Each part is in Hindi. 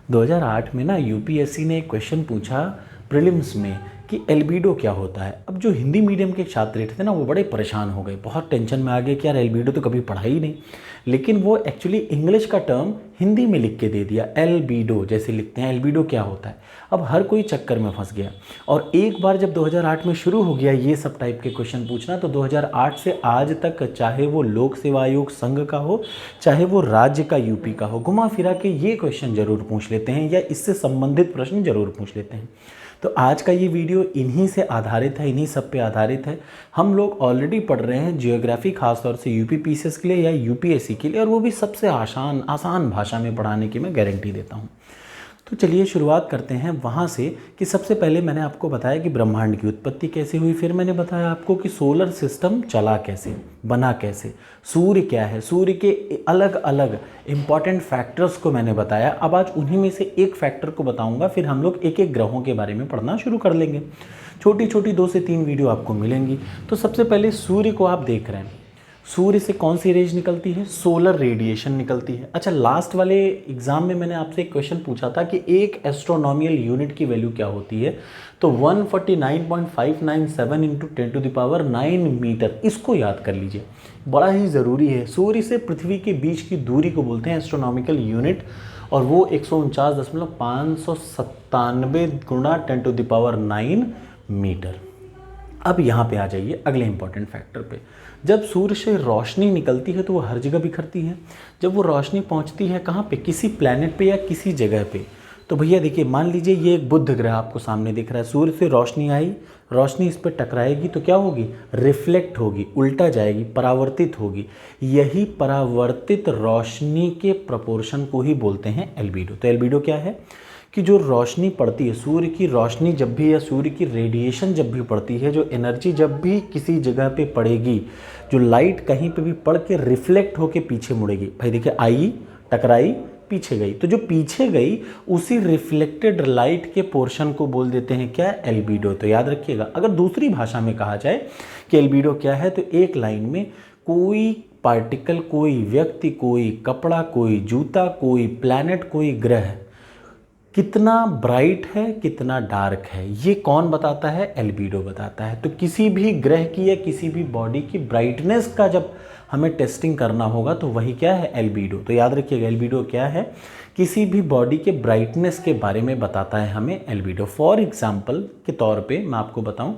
2008 में ना यूपीएससी ने एक क्वेश्चन पूछा प्रीलिम्स में कि एल्बिडो क्या होता है। अब जो हिंदी मीडियम के छात्र थे ना वो बड़े परेशान हो गए, बहुत टेंशन में आ गए कि यार एल्बिडो तो कभी पढ़ा ही नहीं। लेकिन वो एक्चुअली इंग्लिश का टर्म हिंदी में लिख के दे दिया, एल्बिडो जैसे लिखते हैं, एल्बिडो क्या होता है। अब हर कोई चक्कर में फंस गया। और एक बार जब 2008 में शुरू हो गया ये सब टाइप के क्वेश्चन पूछना, तो 2008 से आज तक चाहे वो लोक सेवा आयोग संघ का हो, चाहे वो राज्य का यूपी का हो, घुमा फिरा के ये क्वेश्चन जरूर पूछ लेते हैं या इससे संबंधित प्रश्न जरूर पूछ लेते हैं। तो आज का ये वीडियो इन्हीं से आधारित है, इन्हीं सब पे आधारित है। हम लोग ऑलरेडी पढ़ रहे हैं जियोग्राफी, खासतौर से यूपी पीसीएस के लिए या यूपीएससी के लिए, और वो भी सबसे आसान भाषा में पढ़ाने की मैं गारंटी देता हूँ। तो चलिए शुरुआत करते हैं वहाँ से कि सबसे पहले मैंने आपको बताया कि ब्रह्मांड की उत्पत्ति कैसे हुई, फिर मैंने बताया आपको कि सोलर सिस्टम चला कैसे, बना कैसे, सूर्य क्या है, सूर्य के अलग अलग इम्पॉर्टेंट फैक्टर्स को मैंने बताया। अब आज उन्हीं में से एक फैक्टर को बताऊंगा, फिर हम लोग एक एक ग्रहों के बारे में पढ़ना शुरू कर लेंगे। छोटी छोटी 2 से 3 वीडियो आपको मिलेंगी। तो सबसे पहले सूर्य को आप देख रहे हैं, सूर्य से कौन सी रेज निकलती है, सोलर रेडिएशन निकलती है। अच्छा, लास्ट वाले एग्जाम में मैंने आपसे एक क्वेश्चन पूछा था कि एक एस्ट्रोनॉमिकल यूनिट की वैल्यू क्या होती है, तो 149.597 इंटू 10⁹ मीटर। इसको याद कर लीजिए, बड़ा ही ज़रूरी है। सूर्य से पृथ्वी के बीच की दूरी को बोलते हैं एस्ट्रोनॉमिकल यूनिट, और वो 149.597 गुणा 10⁹ मीटर। अब यहाँ पे आ जाइए अगले इंपॉर्टेंट फैक्टर पे। जब सूर्य से रोशनी निकलती है तो वो हर जगह बिखरती है। जब वो रोशनी पहुँचती है कहाँ पे, किसी प्लैनेट पे या किसी जगह पे, तो भैया देखिए, मान लीजिए ये एक बुध ग्रह आपको सामने दिख रहा है। सूर्य से रोशनी आई, रोशनी इस पर टकराएगी तो क्या होगी, रिफ्लेक्ट होगी, उल्टा जाएगी, परावर्तित होगी। यही परावर्तित रोशनी के प्रपोर्शन को ही बोलते हैं एल्बिडो। तो एल्बिडो क्या है कि जो रोशनी पड़ती है, सूर्य की रोशनी जब भी या सूर्य की रेडिएशन जब भी पड़ती है, जो एनर्जी जब भी किसी जगह पे पड़ेगी, जो लाइट कहीं पे भी पड़ के रिफ्लेक्ट होके पीछे मुड़ेगी। भाई देखिए, आई, टकराई, पीछे गई, तो जो पीछे गई उसी रिफ्लेक्टेड लाइट के पोर्शन को बोल देते हैं क्या, एल्बिडो। तो याद रखिएगा, अगर दूसरी भाषा में कहा जाए कि एल्बिडो क्या है, तो एक लाइन में कोई पार्टिकल, कोई व्यक्ति, कोई कपड़ा, कोई जूता, कोई प्लैनेट, कोई ग्रह कितना ब्राइट है, कितना डार्क है, ये कौन बताता है, एल्बिडो बताता है। तो किसी भी ग्रह की या किसी भी बॉडी की ब्राइटनेस का जब हमें टेस्टिंग करना होगा तो वही क्या है, एल्बिडो। तो याद रखिएगा, एल्बिडो क्या है, किसी भी बॉडी के ब्राइटनेस के बारे में बताता है हमें एल्बिडो। फॉर एग्जाम्पल के तौर पे मैं आपको बताऊं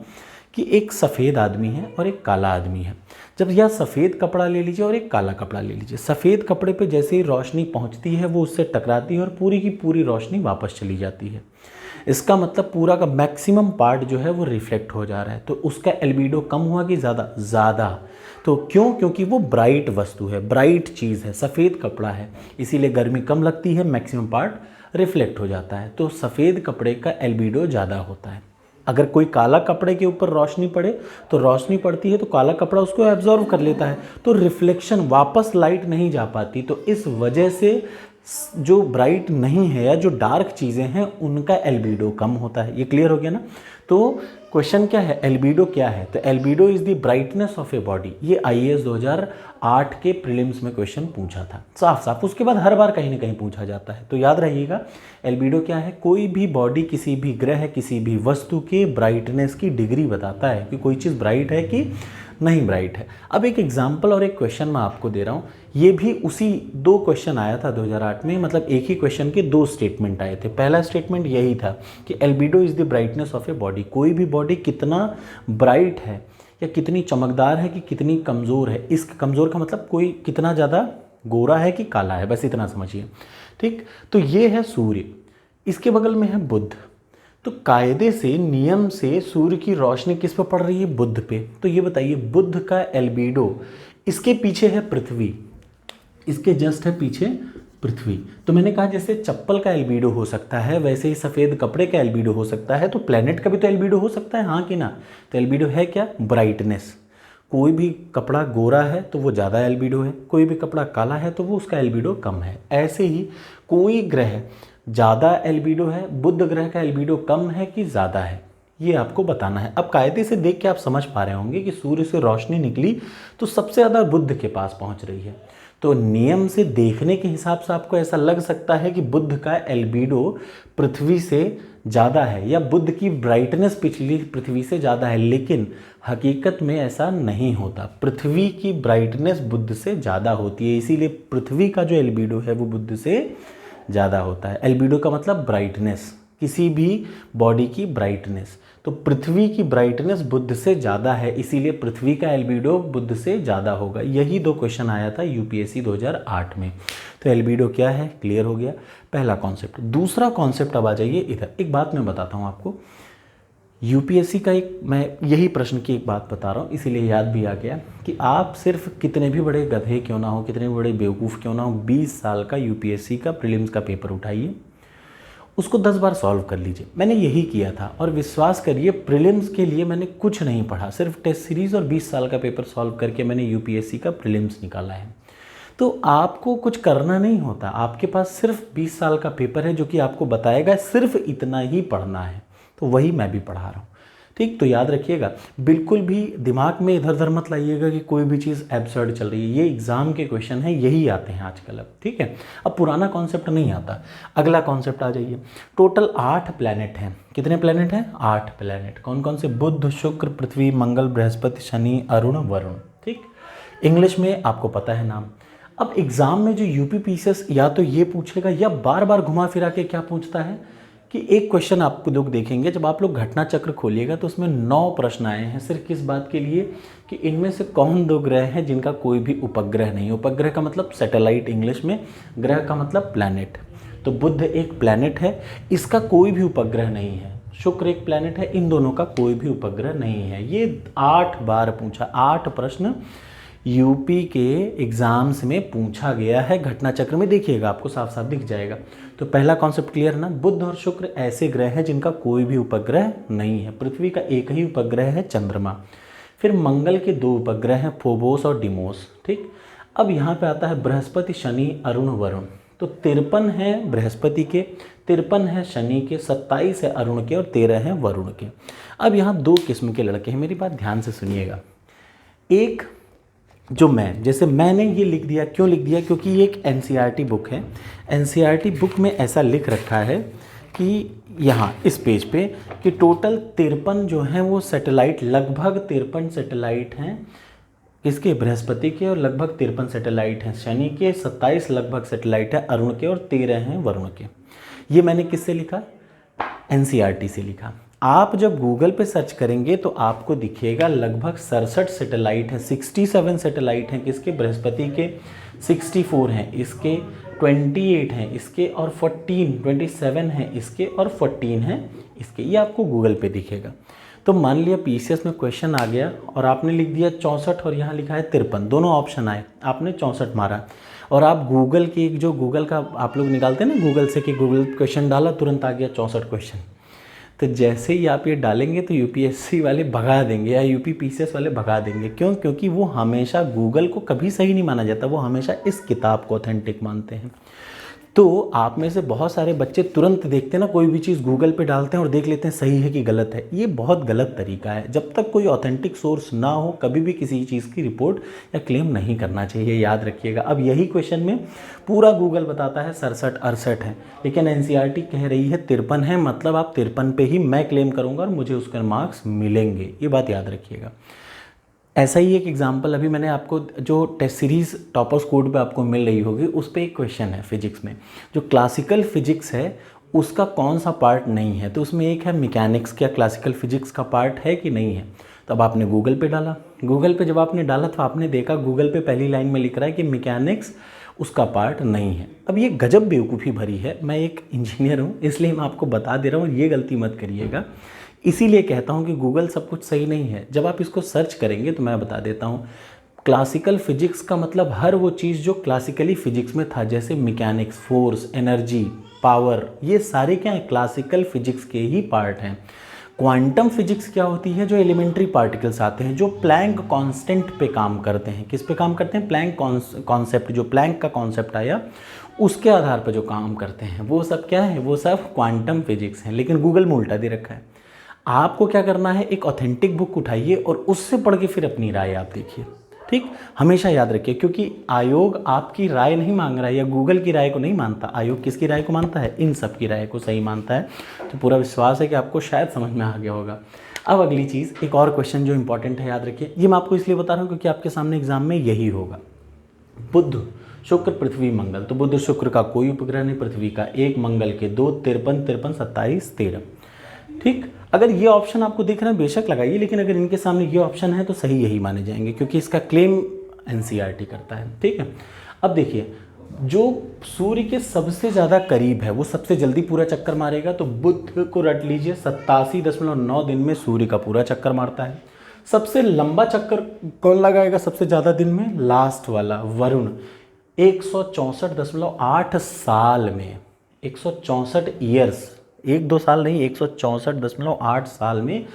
कि एक सफ़ेद आदमी है और एक काला आदमी है। जब यह सफ़ेद कपड़ा ले लीजिए और एक काला कपड़ा ले लीजिए, सफ़ेद कपड़े पे जैसे ही रोशनी पहुंचती है वो उससे टकराती है और पूरी की पूरी रोशनी वापस चली जाती है। इसका मतलब पूरा का मैक्सिमम पार्ट जो है वो रिफ्लेक्ट हो जा रहा है। तो उसका एल्बिडो कम हुआ कि ज़्यादा, ज़्यादा। तो क्यों, क्योंकि वो ब्राइट वस्तु है, ब्राइट चीज़ है, सफ़ेद कपड़ा है, इसीलिए गर्मी कम लगती है, मैक्सिमम पार्ट रिफ्लेक्ट हो जाता है। तो सफ़ेद कपड़े का एल्बिडो ज़्यादा होता है। अगर कोई काला कपड़े के ऊपर रोशनी पड़े तो रोशनी पड़ती है तो काला कपड़ा उसको एब्जॉर्व कर लेता है, तो रिफ्लेक्शन, वापस लाइट नहीं जा पाती। तो इस वजह से जो ब्राइट नहीं है या जो डार्क चीज़ें हैं उनका एल्बिडो कम होता है। ये क्लियर हो गया ना। तो क्वेश्चन क्या है, एल्बिडो क्या है, तो albedo is the brightness of a body. ये आईएएस 2008 के प्रीलिम्स में क्वेश्चन पूछा था, साफ साफ। उसके बाद हर बार कहीं ना कहीं पूछा जाता है। तो याद रहिएगा, एल्बिडो क्या है, कोई भी बॉडी, किसी भी ग्रह, किसी भी वस्तु के ब्राइटनेस की डिग्री बताता है कि कोई चीज़ ब्राइट है कि नहीं ब्राइट है। अब एक एग्जाम्पल और एक क्वेश्चन मैं आपको दे रहा हूँ। ये भी उसी 2 क्वेश्चन आया था 2008 में, मतलब एक ही क्वेश्चन के 2 स्टेटमेंट आए थे। पहला स्टेटमेंट यही था कि albedo is the brightness of a body. कोई भी बॉडी कितना ब्राइट है या कितनी चमकदार है कि कितनी कमज़ोर है। इस कमज़ोर का मतलब कोई कितना ज़्यादा गोरा है कि काला है, बस इतना समझिए, ठीक। तो ये है सूर्य, इसके बगल में है बुध। तो कायदे से, नियम से सूर्य की रोशनी किस पे पड़ रही है, बुध पे। तो ये बताइए, बुध का एल्बिडो, इसके पीछे है पृथ्वी, इसके जस्ट है पीछे पृथ्वी। तो मैंने कहा जैसे चप्पल का एल्बिडो हो सकता है, वैसे ही सफ़ेद कपड़े का एल्बिडो हो सकता है, तो प्लेनेट का भी तो एल्बिडो हो सकता है, हाँ कि ना। तो एल्बिडो है क्या, ब्राइटनेस। कोई भी कपड़ा गोरा है तो वो ज़्यादा एल्बिडो है, कोई भी कपड़ा काला है तो वो उसका एल्बिडो कम है। ऐसे ही कोई ग्रह ज़्यादा एल्बिडो है, बुध ग्रह का एल्बिडो कम है कि ज़्यादा है, ये आपको बताना है। अब कायदे से देख के आप समझ पा रहे होंगे कि सूर्य से रोशनी निकली तो सबसे ज़्यादा बुध के पास पहुंच रही है। तो नियम से देखने के हिसाब से आपको ऐसा लग सकता है कि बुध का एल्बिडो पृथ्वी से ज़्यादा है या बुध की ब्राइटनेस पिछली पृथ्वी से ज़्यादा है, लेकिन हकीकत में ऐसा नहीं होता। पृथ्वी की ब्राइटनेस बुध से ज़्यादा होती है, इसीलिए पृथ्वी का जो एल्बिडो है वो बुध से ज़्यादा होता है। एल्बिडो का मतलब ब्राइटनेस, किसी भी बॉडी की ब्राइटनेस। तो पृथ्वी की ब्राइटनेस बुध से ज़्यादा है, इसीलिए पृथ्वी का एल्बिडो बुध से ज़्यादा होगा। यही 2 क्वेश्चन आया था यूपीएससी 2008 में। तो एल्बिडो क्या है, क्लियर हो गया पहला कॉन्सेप्ट। दूसरा कॉन्सेप्ट अब आ जाइए इधर। एक बात मैं बताता हूँ आपको, यूपीएससी का मैं यही प्रश्न की एक बात बता रहा हूँ, इसीलिए याद भी आ गया कि आप सिर्फ कितने भी बड़े गधे क्यों ना हो, कितने भी बड़े बेवकूफ़ क्यों ना हो, 20 साल का यूपीएससी का प्रीलिम्स का पेपर उठाइए, उसको 10 बार सॉल्व कर लीजिए। मैंने यही किया था और विश्वास करिए प्रीलिम्स के लिए मैंने कुछ नहीं पढ़ा, सिर्फ टेस्ट सीरीज़ और 20 साल का पेपर सॉल्व करके मैंने यूपीएससी का प्रीलिम्स निकाला है। तो आपको कुछ करना नहीं होता, आपके पास सिर्फ 20 साल का पेपर है जो कि आपको बताएगा सिर्फ इतना ही पढ़ना है। तो वही मैं भी पढ़ा रहा हूँ, ठीक। तो याद रखिएगा, बिल्कुल भी दिमाग में इधर उधर मत लाइएगा कि कोई भी चीज़ एब्सर्ड चल रही है। ये एग्जाम के क्वेश्चन है, यही आते हैं आजकल अब, ठीक है। अब पुराना कॉन्सेप्ट नहीं आता। अगला कॉन्सेप्ट आ जाइए। टोटल 8 प्लैनेट हैं। कितने प्लैनेट हैं? 8 प्लैनेट। कौन कौन से? बुध, शुक्र, पृथ्वी, मंगल, बृहस्पति, शनि, अरुण, वरुण, ठीक। इंग्लिश में आपको पता है नाम। अब एग्जाम में जो यूपीपीसीएस या तो ये पूछेगा या बार बार घुमा फिरा के क्या पूछता है कि एक क्वेश्चन आपको लोग देखेंगे, जब आप लोग घटना चक्र खोलिएगा तो उसमें 9 प्रश्न आए हैं सिर्फ किस बात के लिए कि इनमें से कौन 2 ग्रह हैं जिनका कोई भी उपग्रह नहीं है। उपग्रह का मतलब सैटेलाइट इंग्लिश में, ग्रह का मतलब प्लैनेट। तो बुध एक प्लैनेट है, इसका कोई भी उपग्रह नहीं है। शुक्र एक प्लैनेट है, इन दोनों का कोई भी उपग्रह नहीं है। ये 8 बार पूछा, 8 प्रश्न यूपी के एग्जाम्स में पूछा गया है। घटना चक्र में देखिएगा, आपको साफ साफ दिख जाएगा। तो पहला कॉन्सेप्ट क्लियर है ना। बुध और शुक्र ऐसे ग्रह हैं जिनका कोई भी उपग्रह नहीं है। पृथ्वी का एक ही उपग्रह है, चंद्रमा। फिर मंगल के 2 उपग्रह हैं, फोबोस और डिमोस, ठीक। अब यहाँ पे आता है बृहस्पति, शनि, अरुण, वरुण। तो 53 है बृहस्पति के, 53 है शनि के, 27 है अरुण के और 13 है वरुण के। अब यहाँ 2 किस्म के लड़के हैं, मेरी बात ध्यान से सुनिएगा। एक जो जैसे मैंने ये लिख दिया, क्यों लिख दिया? क्योंकि ये एक एनसीईआरटी बुक है। एनसीईआरटी बुक में ऐसा लिख रखा है कि यहाँ इस पेज पे कि टोटल 53 जो हैं वो सैटेलाइट, लगभग 53 सैटेलाइट हैं किसके? बृहस्पति के। और लगभग 53 सैटेलाइट हैं शनि के, 27 लगभग सैटेलाइट है अरुण के और 13 हैं वरुण के। ये मैंने किससे लिखा? एनसीईआरटी से लिखा। आप जब गूगल पे सर्च करेंगे तो आपको दिखेगा लगभग 67 सैटेलाइट हैं, 67 सैटेलाइट हैं किसके? बृहस्पति के। 64 हैं इसके, 28 हैं इसके और 27 हैं इसके और 14 हैं इसके। ये आपको गूगल पे दिखेगा। तो मान लिया पीसीएस में क्वेश्चन आ गया और आपने लिख दिया 64 और यहाँ लिखा है 53, दोनों ऑप्शन आए, आपने 64 मारा और आप गूगल की जो गूगल का आप लोग निकालते हैं ना गूगल से कि गूगल क्वेश्चन डाला, तुरंत आ गया 64 क्वेश्चन। तो जैसे ही आप ये डालेंगे तो यूपीएससी वाले भगा देंगे या यूपीपीसीएस वाले भगा देंगे। क्यों? क्योंकि वो हमेशा गूगल को कभी सही नहीं माना जाता, वो हमेशा इस किताब को ऑथेंटिक मानते हैं। तो आप में से बहुत सारे बच्चे तुरंत देखते हैं ना, कोई भी चीज़ गूगल पे डालते हैं और देख लेते हैं सही है कि गलत है। ये बहुत गलत तरीका है। जब तक कोई ऑथेंटिक सोर्स ना हो कभी भी किसी चीज़ की रिपोर्ट या क्लेम नहीं करना चाहिए, याद रखिएगा। अब यही क्वेश्चन में पूरा गूगल बताता है 67 68 है, लेकिन एनसीईआरटी कह रही है 53 है, मतलब आप 53 पे ही मैं क्लेम करूँगा और मुझे उसके मार्क्स मिलेंगे। ये बात याद रखिएगा। ऐसा ही एक एग्जाम्पल अभी मैंने आपको जो टेस्ट सीरीज़ टॉपर्स कोड पे आपको मिल रही होगी, उस पर एक क्वेश्चन है फिजिक्स में, जो क्लासिकल फिजिक्स है उसका कौन सा पार्ट नहीं है। तो उसमें एक है मैकेनिक्स, क्या क्लासिकल फिजिक्स का पार्ट है कि नहीं है। तब आपने गूगल पे डाला, गूगल पे जब आपने डाला तो आपने देखा गूगल पे पहली लाइन में लिख रहा है कि मैकेनिक्स उसका पार्ट नहीं है। अब ये गजब बेवकूफ़ी भरी है। मैं एक इंजीनियर हूँ इसलिए मैं आपको बता दे रहा हूँ, ये गलती मत करिएगा। इसीलिए कहता हूँ कि गूगल सब कुछ सही नहीं है। जब आप इसको सर्च करेंगे तो मैं बता देता हूँ, क्लासिकल फिजिक्स का मतलब हर वो चीज़ जो क्लासिकली फिजिक्स में था, जैसे मैकेनिक्स, फोर्स, एनर्जी, पावर, ये सारे क्या हैं? क्लासिकल फिजिक्स के ही पार्ट हैं। क्वांटम फिजिक्स क्या होती है? जो एलिमेंट्री पार्टिकल्स आते हैं, जो प्लैंक कांस्टेंट पे काम करते हैं। किस पे काम करते हैं? प्लैंक कॉन्सेप्ट, जो प्लैंक का कॉन्सेप्ट आया उसके आधार पर जो काम करते हैं वो सब क्या है? वो सब क्वांटम फिजिक्स हैं। लेकिन गूगल में उल्टा दे रखा है। आपको क्या करना है? एक ऑथेंटिक बुक उठाइए और उससे पढ़ के फिर अपनी राय आप देखिए, ठीक, हमेशा याद रखिए, क्योंकि आयोग आपकी राय नहीं मांग रहा है या गूगल की राय को नहीं मानता। आयोग किसकी राय को मानता है? इन सब की राय को सही मानता है। तो पूरा विश्वास है कि आपको शायद समझ में आ गया होगा। अब अगली चीज़, एक और क्वेश्चन जो इंपॉर्टेंट है, याद रखिए। ये मैं आपको इसलिए बता रहा हूँ क्योंकि आपके सामने एग्जाम में यही होगा। बुध, शुक्र, पृथ्वी, मंगल। तो बुध शुक्र का कोई उपग्रह नहीं, पृथ्वी का एक, मंगल के दो, 53, 53, 27, 13। ठीक, अगर ये ऑप्शन आपको दिख रहा है बेशक लगाइए, लेकिन अगर इनके सामने ये ऑप्शन है तो सही यही माने जाएंगे, क्योंकि इसका क्लेम एनसीईआरटी करता है। ठीक है, अब देखिए, जो सूर्य के सबसे ज़्यादा करीब है वो सबसे जल्दी पूरा चक्कर मारेगा। तो बुध को रट लीजिए, 87.9 दिन में सूर्य का पूरा चक्कर मारता है। सबसे लंबा चक्कर कौन लगाएगा सबसे ज़्यादा दिन में? लास्ट वाला वरुण, 164.8 साल में, 164 ईयर्स, 1-2 साल नहीं, 164.8 साल में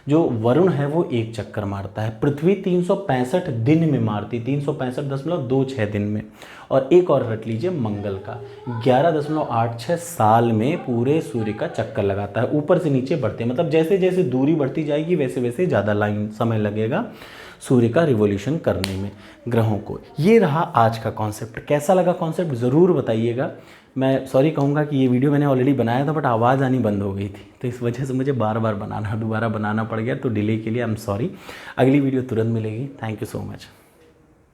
जो वरुण है वो एक चक्कर मारता है। पृथ्वी 365 दिन में मारती, 365.26 दिन में। और एक और रट लीजिए मंगल का, 11.86 साल में पूरे सूर्य का चक्कर लगाता है। ऊपर से नीचे बढ़ते, मतलब जैसे जैसे दूरी बढ़ती जाएगी वैसे वैसे ज़्यादा लाइन समय लगेगा सूर्य का रिवॉल्यूशन करने में ग्रहों को। ये रहा आज का कॉन्सेप्ट। कैसा लगा कॉन्सेप्ट ज़रूर बताइएगा। मैं सॉरी कहूँगा कि ये वीडियो मैंने ऑलरेडी बनाया था बट आवाज़ आनी बंद हो गई थी, तो इस वजह से मुझे बार बार दोबारा बनाना पड़ गया, तो डिले के लिए आई एम सॉरी। अगली वीडियो तुरंत मिलेगी। Thank you so much.